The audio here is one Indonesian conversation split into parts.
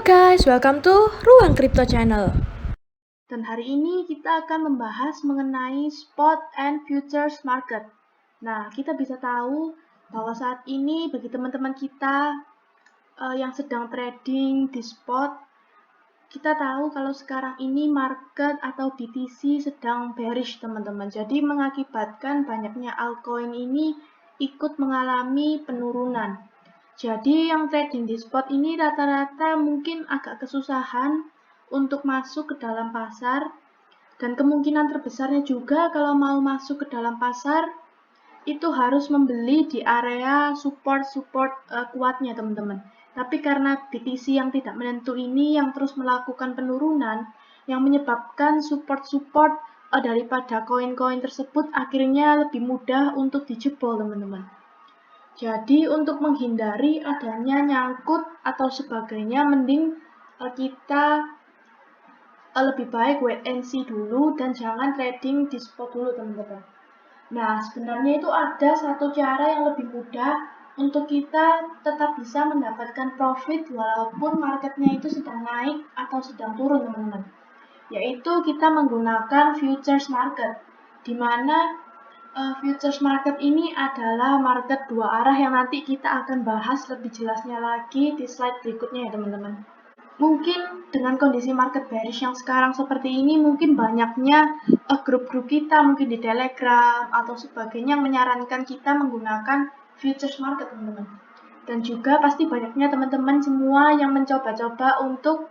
Halo guys, welcome to Ruang Crypto Channel. Dan hari ini kita akan membahas mengenai spot and futures market. Nah, kita bisa tahu bahwa saat ini bagi teman-teman kita yang sedang trading di spot, kita tahu kalau sekarang ini market atau BTC sedang bearish teman-teman. Jadi mengakibatkan banyaknya altcoin ini ikut mengalami penurunan. Jadi yang trading di spot ini rata-rata mungkin agak kesusahan untuk masuk ke dalam pasar, dan kemungkinan terbesarnya juga kalau mau masuk ke dalam pasar itu harus membeli di area support kuatnya teman-teman. Tapi karena BTC yang tidak menentu ini yang terus melakukan penurunan, yang menyebabkan support daripada koin-koin tersebut akhirnya lebih mudah untuk dijebol teman-teman. Jadi untuk menghindari adanya nyangkut atau sebagainya, mending kita lebih baik wait and see dulu dan jangan trading di spot dulu teman-teman. Nah, sebenarnya itu ada satu cara yang lebih mudah untuk kita tetap bisa mendapatkan profit walaupun marketnya itu sedang naik atau sedang turun teman-teman. Yaitu kita menggunakan futures market, di mana futures market ini adalah market dua arah yang nanti kita akan bahas lebih jelasnya lagi di slide berikutnya ya teman-teman. Mungkin dengan kondisi market bearish yang sekarang seperti ini, mungkin banyaknya grup-grup kita mungkin di Telegram atau sebagainya yang menyarankan kita menggunakan futures market teman-teman. Dan juga pasti banyaknya teman-teman semua yang mencoba-coba untuk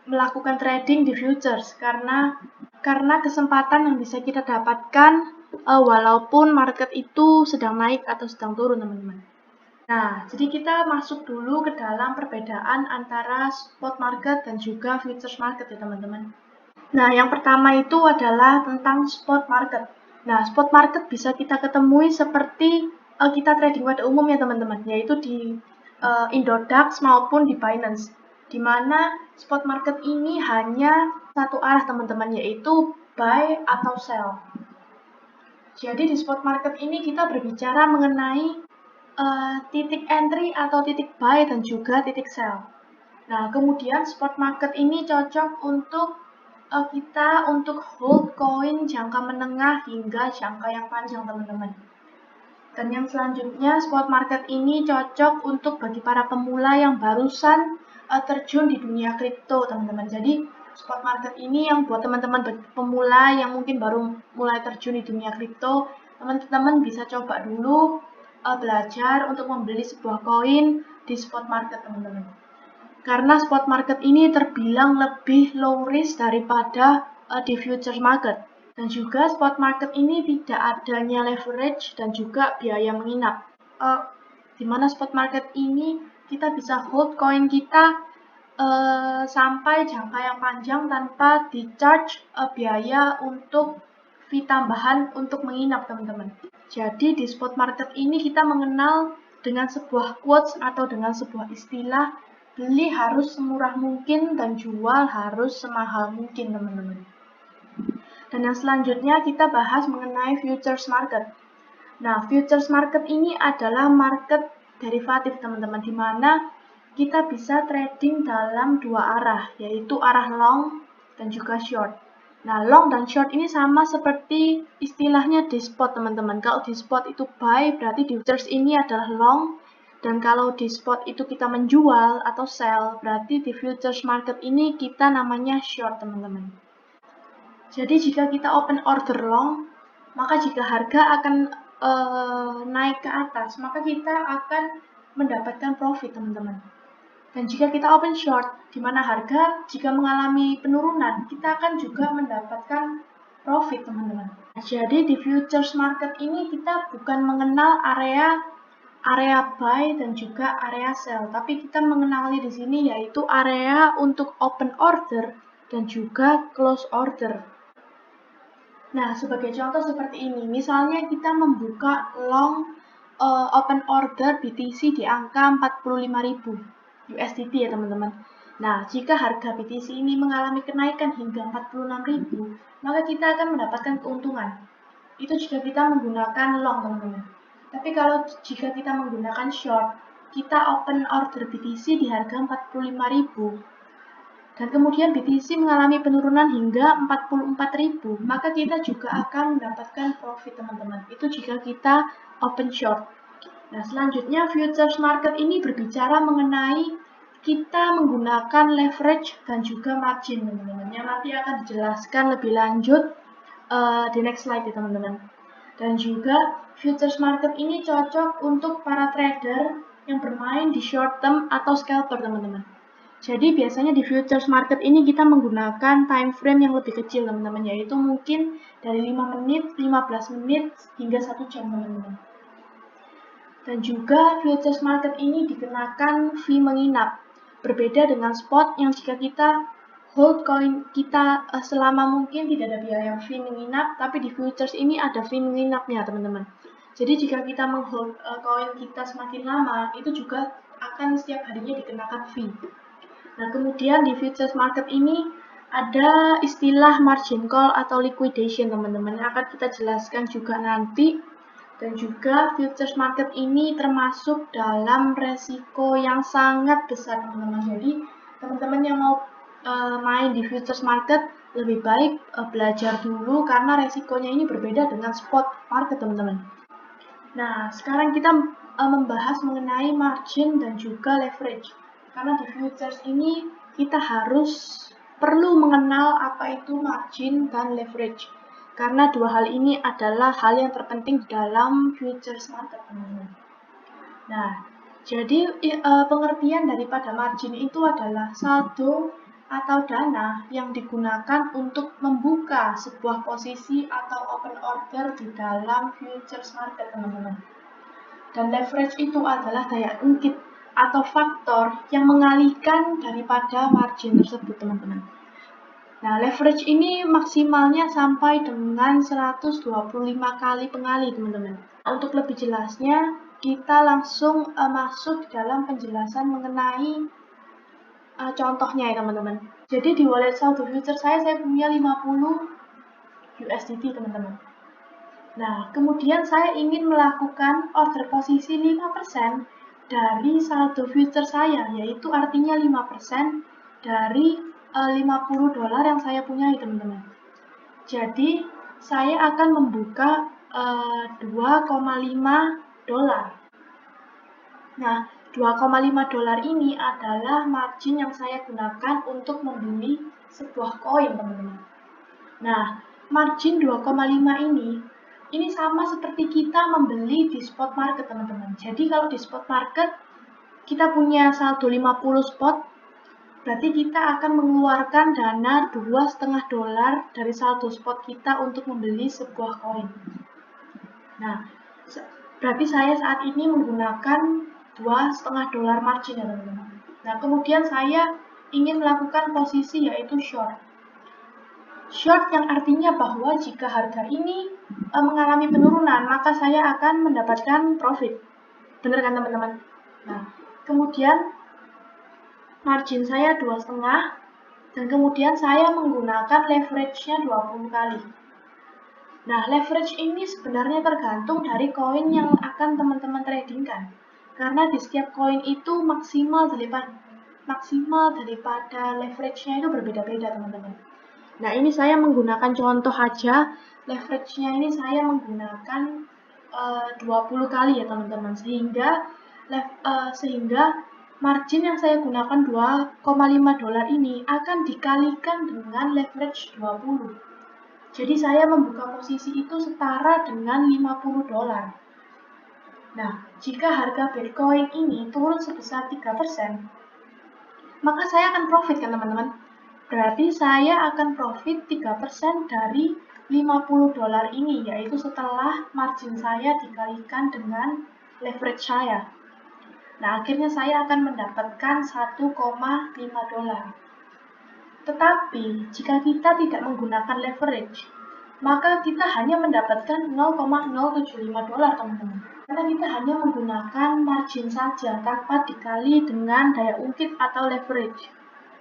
melakukan trading di futures karena kesempatan yang bisa kita dapatkan walaupun market itu sedang naik atau sedang turun teman-teman. Nah, jadi kita masuk dulu ke dalam perbedaan antara spot market dan juga futures market ya teman-teman. Nah, yang pertama itu adalah tentang spot market. Nah, spot market bisa kita ketemui seperti kita trading pada umumnya teman-teman, yaitu di Indodax maupun di Binance, di mana spot market ini hanya satu arah teman-teman, yaitu buy atau sell. Jadi di spot market ini kita berbicara mengenai titik entry atau titik buy dan juga titik sell. Nah, kemudian spot market ini cocok untuk kita untuk hold koin jangka menengah hingga jangka yang panjang teman-teman. Dan yang selanjutnya, spot market ini cocok untuk bagi para pemula yang barusan terjun di dunia kripto teman-teman. Jadi spot market ini yang buat teman-teman pemula yang mungkin baru mulai terjun di dunia kripto, teman-teman bisa coba dulu belajar untuk membeli sebuah koin di spot market teman-teman. Karena spot market ini terbilang lebih low risk daripada di futures market. Dan juga spot market ini tidak adanya leverage dan juga biaya menginap. Di mana spot market ini kita bisa hold koin kita sampai jangka yang panjang tanpa di-charge biaya untuk fee tambahan untuk menginap teman-teman. Jadi di spot market ini kita mengenal dengan sebuah quotes atau dengan sebuah istilah, beli harus semurah mungkin dan jual harus semahal mungkin teman-teman. Dan yang selanjutnya kita bahas mengenai futures market. Nah, futures market ini adalah market derivatif teman-teman, di mana kita bisa trading dalam dua arah, yaitu arah long dan juga short. Nah, long dan short ini sama seperti istilahnya di spot teman-teman. Kalau di spot itu buy, berarti di futures ini adalah long. Dan kalau di spot itu kita menjual atau sell, berarti di futures market ini kita namanya short teman-teman. Jadi jika kita open order long, maka jika harga akan naik ke atas, maka kita akan mendapatkan profit teman-teman. Dan jika kita open short, di mana harga jika mengalami penurunan, kita akan juga mendapatkan profit teman-teman. Jadi di futures market ini kita bukan mengenal area buy dan juga area sell, tapi kita mengenali di sini yaitu area untuk open order dan juga close order. Nah, sebagai contoh seperti ini, misalnya kita membuka long open order BTC di angka 45.000 USDT ya teman-teman. Nah, jika harga BTC ini mengalami kenaikan hingga 46.000, maka kita akan mendapatkan keuntungan. Itu jika kita menggunakan long teman-teman. Tapi kalau jika kita menggunakan short, kita open order BTC di harga 45.000 dan kemudian BTC mengalami penurunan hingga 44.000, maka kita juga akan mendapatkan profit teman-teman. Itu jika kita open short. Nah, selanjutnya futures market ini berbicara mengenai kita menggunakan leverage dan juga margin teman-teman. Yang nanti akan dijelaskan lebih lanjut di next slide ya teman-teman. Dan juga futures market ini cocok untuk para trader yang bermain di short term atau scalper teman-teman. Jadi biasanya di futures market ini kita menggunakan time frame yang lebih kecil teman-teman, yaitu mungkin dari 5 menit, 15 menit, hingga 1 jam teman-teman. Dan juga futures market ini dikenakan fee menginap. Berbeda dengan spot yang jika kita hold koin kita selama mungkin tidak ada biaya fee menginap, tapi di futures ini ada fee menginapnya teman-teman. Jadi jika kita menghold koin kita semakin lama, itu juga akan setiap harinya dikenakan fee. Nah, kemudian di futures market ini ada istilah margin call atau liquidation teman-teman, yang akan kita jelaskan juga nanti. Dan juga futures market ini termasuk dalam resiko yang sangat besar teman-teman. Jadi teman-teman yang mau main di futures market lebih baik belajar dulu karena resikonya ini berbeda dengan spot market teman-teman. Nah, sekarang kita membahas mengenai margin dan juga leverage. Karena di futures ini kita perlu mengenal apa itu margin dan leverage. Karena dua hal ini adalah hal yang terpenting dalam futures market teman-teman. Nah, jadi pengertian daripada margin itu adalah saldo atau dana yang digunakan untuk membuka sebuah posisi atau open order di dalam futures market teman-teman. Dan leverage itu adalah daya ungkit atau faktor yang mengalihkan daripada margin tersebut teman-teman. Nah, leverage ini maksimalnya sampai dengan 125 kali pengali, teman-teman. Untuk lebih jelasnya, kita langsung masuk dalam penjelasan mengenai contohnya ya, teman-teman. Jadi di wallet saldo future saya punya 50 USDT, teman-teman. Nah, kemudian saya ingin melakukan order posisi 5% dari saldo future saya, yaitu artinya 5% dari $50 yang saya punya, teman-teman. Jadi, saya akan membuka $2,5. Nah, $2,5 ini adalah margin yang saya gunakan untuk membeli sebuah koin, teman-teman. Nah, margin 2,5 ini sama seperti kita membeli di spot market, teman-teman. Jadi, kalau di spot market, kita punya saldo 50 spot, berarti kita akan mengeluarkan dana $2,5 dari saldo spot kita untuk membeli sebuah koin. Nah, berarti saya saat ini menggunakan $2,5 margin ya teman-teman. Nah, kemudian saya ingin melakukan posisi yaitu short. Short yang artinya bahwa jika harga ini mengalami penurunan, maka saya akan mendapatkan profit. Benar kan teman-teman? Nah, kemudian margin saya 2,5 dan kemudian saya menggunakan leverage-nya 20 kali. Nah, leverage ini sebenarnya tergantung dari koin yang akan teman-teman tradingkan. Karena di setiap koin itu maksimal daripada leverage-nya itu berbeda-beda, teman-teman. Nah, ini saya menggunakan contoh aja, leverage-nya ini saya menggunakan 20 kali ya, teman-teman. Sehingga margin yang saya gunakan $2,5 ini akan dikalikan dengan leverage 20. Jadi saya membuka posisi itu setara dengan $50. Nah, jika harga Bitcoin ini turun sebesar 3%, maka saya akan profit kan teman-teman? Berarti saya akan profit 3% dari $50 ini, yaitu setelah margin saya dikalikan dengan leverage saya. Nah, akhirnya saya akan mendapatkan $1,5. Tetapi, jika kita tidak menggunakan leverage, maka kita hanya mendapatkan $0,075, teman-teman. Karena kita hanya menggunakan margin saja, tanpa dikali dengan daya ungkit atau leverage.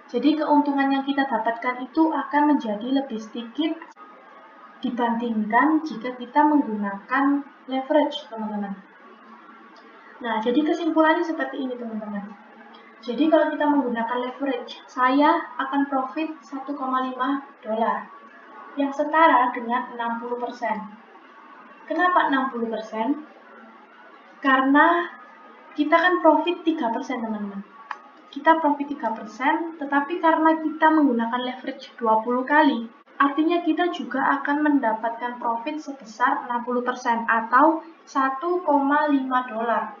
Jadi, keuntungan yang kita dapatkan itu akan menjadi lebih sedikit dibandingkan jika kita menggunakan leverage, teman-teman. Nah, jadi kesimpulannya seperti ini teman-teman. Jadi kalau kita menggunakan leverage, saya akan profit 1,5 dolar yang setara dengan 60%. Kenapa 60%? Karena kita kan profit 3% teman-teman. Kita profit 3%, tetapi karena kita menggunakan leverage 20 kali, artinya kita juga akan mendapatkan profit sebesar 60% atau 1,5 dolar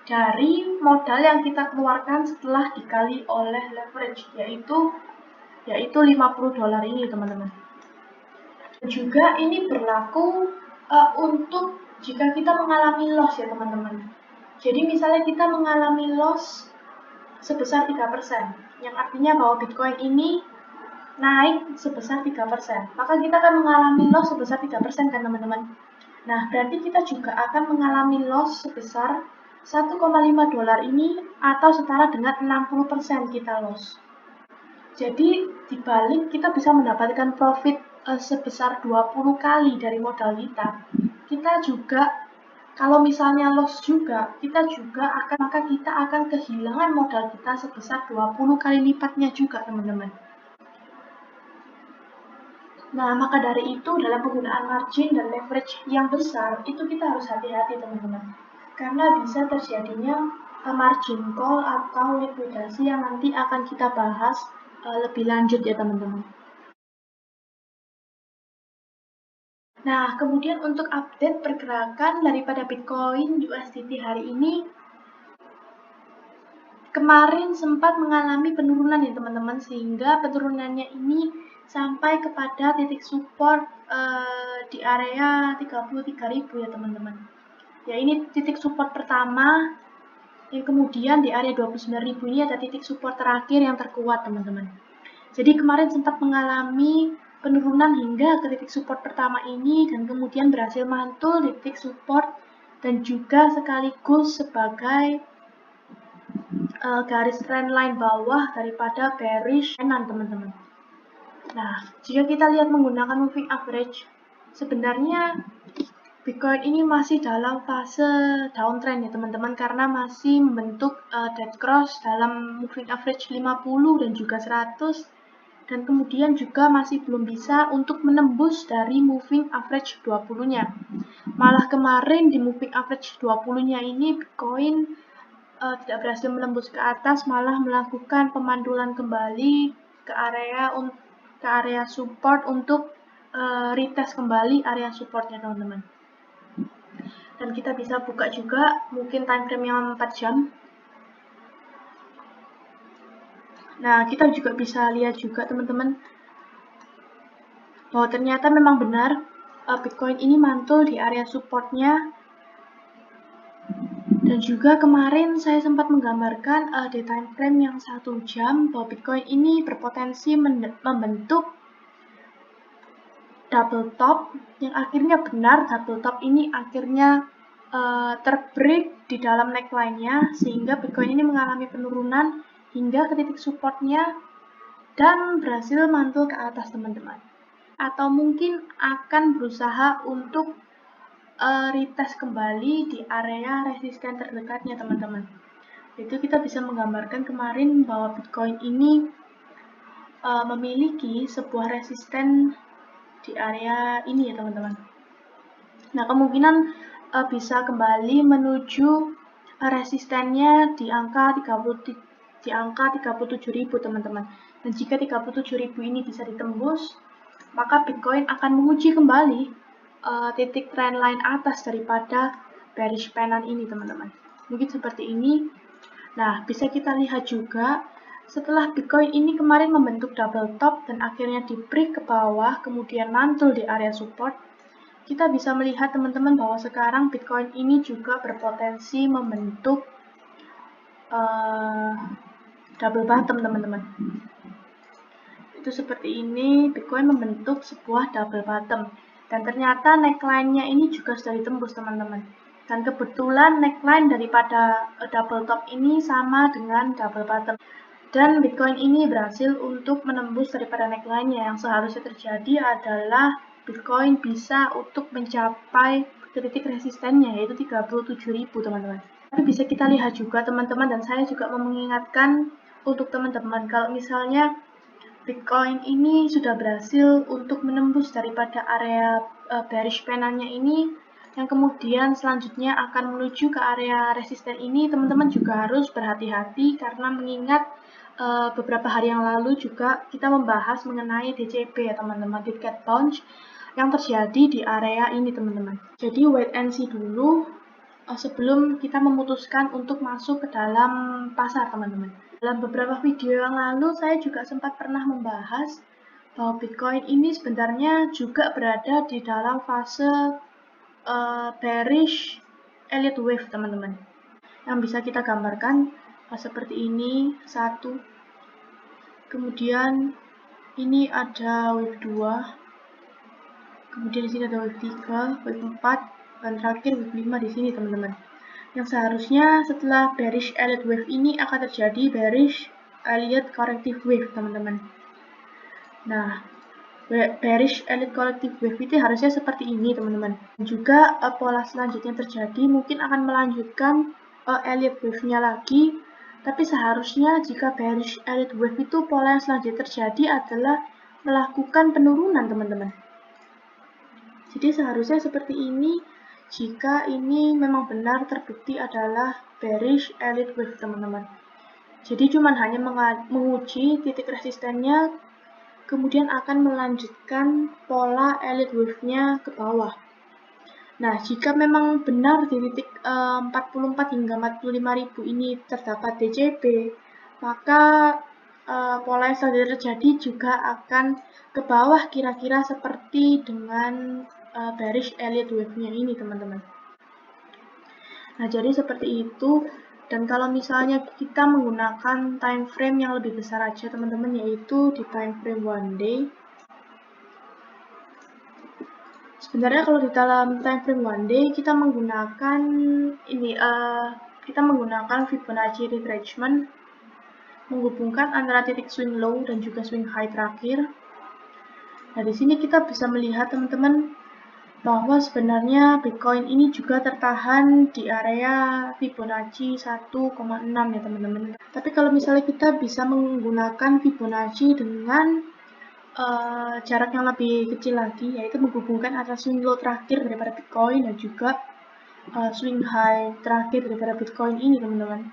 dari modal yang kita keluarkan setelah dikali oleh leverage, yaitu 50 dolar ini teman-teman. Juga ini berlaku untuk jika kita mengalami loss ya teman-teman. Jadi misalnya kita mengalami loss sebesar 3%, yang artinya bahwa Bitcoin ini naik sebesar 3%, maka kita akan mengalami loss sebesar 3% kan teman-teman. Nah, berarti kita juga akan mengalami loss sebesar 1,5 dolar ini atau setara dengan 60% kita loss. Jadi dibalik kita bisa mendapatkan profit sebesar 20 kali dari modal kita. Kita juga kalau misalnya loss juga, maka kita akan kehilangan modal kita sebesar 20 kali lipatnya juga, teman-teman. Nah, maka dari itu dalam penggunaan margin dan leverage yang besar, itu kita harus hati-hati, teman-teman. Karena bisa terjadinya margin call atau likuidasi yang nanti akan kita bahas lebih lanjut ya, teman-teman. Nah, kemudian untuk update pergerakan daripada Bitcoin USDT hari ini, kemarin sempat mengalami penurunan ya teman-teman, sehingga penurunannya ini sampai kepada titik support di area 33.000 ya teman-teman. Ya ini titik support pertama, yang kemudian di area 29.000 ini ada titik support terakhir yang terkuat teman-teman. Jadi kemarin sempat mengalami penurunan hingga ke titik support pertama ini dan kemudian berhasil mantul di titik support dan juga sekaligus sebagai garis trendline bawah daripada bearish trend teman-teman. Nah, jika kita lihat menggunakan moving average, sebenarnya Bitcoin ini masih dalam fase downtrend ya teman-teman, karena masih membentuk dead cross dalam moving average 50 dan juga 100, dan kemudian juga masih belum bisa untuk menembus dari moving average 20-nya. Malah kemarin di moving average 20-nya ini Bitcoin tidak berhasil menembus ke atas, malah melakukan pemandulan kembali ke area support untuk retest kembali area supportnya teman-teman. Dan kita bisa buka juga mungkin time frame yang 4 jam. Nah, kita juga bisa lihat juga teman-teman bahwa ternyata memang benar Bitcoin ini mantul di area supportnya. Dan juga kemarin saya sempat menggambarkan di time frame yang 1 jam bahwa Bitcoin ini berpotensi membentuk double top, yang akhirnya benar double top ini akhirnya terbreak di dalam neckline-nya, sehingga Bitcoin ini mengalami penurunan hingga ke titik supportnya dan berhasil mantul ke atas teman-teman. Atau mungkin akan berusaha untuk retest kembali di area resisten terdekatnya teman-teman. Itu kita bisa menggambarkan kemarin bahwa Bitcoin ini memiliki sebuah resisten di area ini ya teman-teman. Nah, kemungkinan bisa kembali menuju resistennya di angka 37.000 teman-teman. Dan jika 37.000 ini bisa ditembus, maka Bitcoin akan menguji kembali titik trendline atas daripada bearish pennant ini teman-teman. Mungkin seperti ini. Nah, bisa kita lihat juga setelah Bitcoin ini kemarin membentuk double top dan akhirnya di break ke bawah, kemudian mantul di area support, kita bisa melihat teman-teman bahwa sekarang Bitcoin ini juga berpotensi membentuk double bottom teman-teman. Itu seperti ini, Bitcoin membentuk sebuah double bottom. Dan ternyata neckline-nya ini juga sudah ditembus teman-teman. Dan kebetulan neckline daripada double top ini sama dengan double bottom. Dan Bitcoin ini berhasil untuk menembus daripada neckline-nya. Yang seharusnya terjadi adalah Bitcoin bisa untuk mencapai titik resistennya, yaitu 37.000 teman-teman. Tapi bisa kita lihat juga teman-teman, dan saya juga mau mengingatkan untuk teman-teman kalau misalnya Bitcoin ini sudah berhasil untuk menembus daripada area bearish penanya ini, yang kemudian selanjutnya akan menuju ke area resisten ini, teman-teman juga harus berhati-hati karena mengingat beberapa hari yang lalu juga kita membahas mengenai DCB ya teman-teman, Dead Cat Bounce yang terjadi di area ini teman-teman. Jadi wait and see dulu sebelum kita memutuskan untuk masuk ke dalam pasar teman-teman. Dalam beberapa video yang lalu saya juga sempat pernah membahas bahwa Bitcoin ini sebenarnya juga berada di dalam fase bearish elite wave teman-teman. Yang bisa kita gambarkan seperti ini, satu. Kemudian ini ada wave 2. Kemudian di sini ada wave 3, wave 4, dan terakhir wave 5 di sini teman-teman. Yang seharusnya setelah bearish elite wave ini akan terjadi bearish elite corrective wave teman-teman. Nah, bearish elite corrective wave itu harusnya seperti ini teman-teman. Juga pola selanjutnya terjadi mungkin akan melanjutkan elite wave-nya lagi. Tapi seharusnya jika bearish elite wave itu pola yang selanjutnya terjadi adalah melakukan penurunan teman-teman. Jadi seharusnya seperti ini jika ini memang benar terbukti adalah bearish elite wave teman-teman. Jadi cuma hanya menguji titik resistennya, kemudian akan melanjutkan pola elite wave-nya ke bawah. Nah, jika memang benar di titik 44 hingga 45.000 ini terdapat DCB, maka pola yang selanjutnya terjadi juga akan ke bawah kira-kira seperti dengan bearish elite wave-nya ini teman-teman. Nah, jadi seperti itu. Dan kalau misalnya kita menggunakan time frame yang lebih besar aja teman-teman, yaitu di time frame one day. Sebenarnya kalau di dalam time frame one day kita menggunakan ini kita menggunakan Fibonacci retracement, menghubungkan antara titik swing low dan juga swing high terakhir. Nah, di sini kita bisa melihat teman-teman bahwa sebenarnya Bitcoin ini juga tertahan di area Fibonacci 1,6 ya teman-teman. Tapi kalau misalnya kita bisa menggunakan Fibonacci dengan jarak yang lebih kecil lagi, yaitu menghubungkan antara swing low terakhir daripada Bitcoin dan juga swing high terakhir daripada Bitcoin ini teman-teman.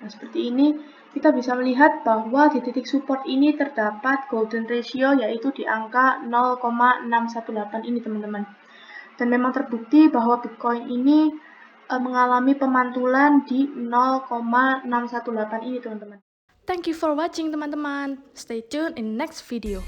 Nah, seperti ini kita bisa melihat bahwa di titik support ini terdapat golden ratio yaitu di angka 0,618 ini teman-teman. Dan memang terbukti bahwa Bitcoin ini mengalami pemantulan di 0,618 ini teman-teman. Thank you for watching teman-teman. Stay tuned in next video.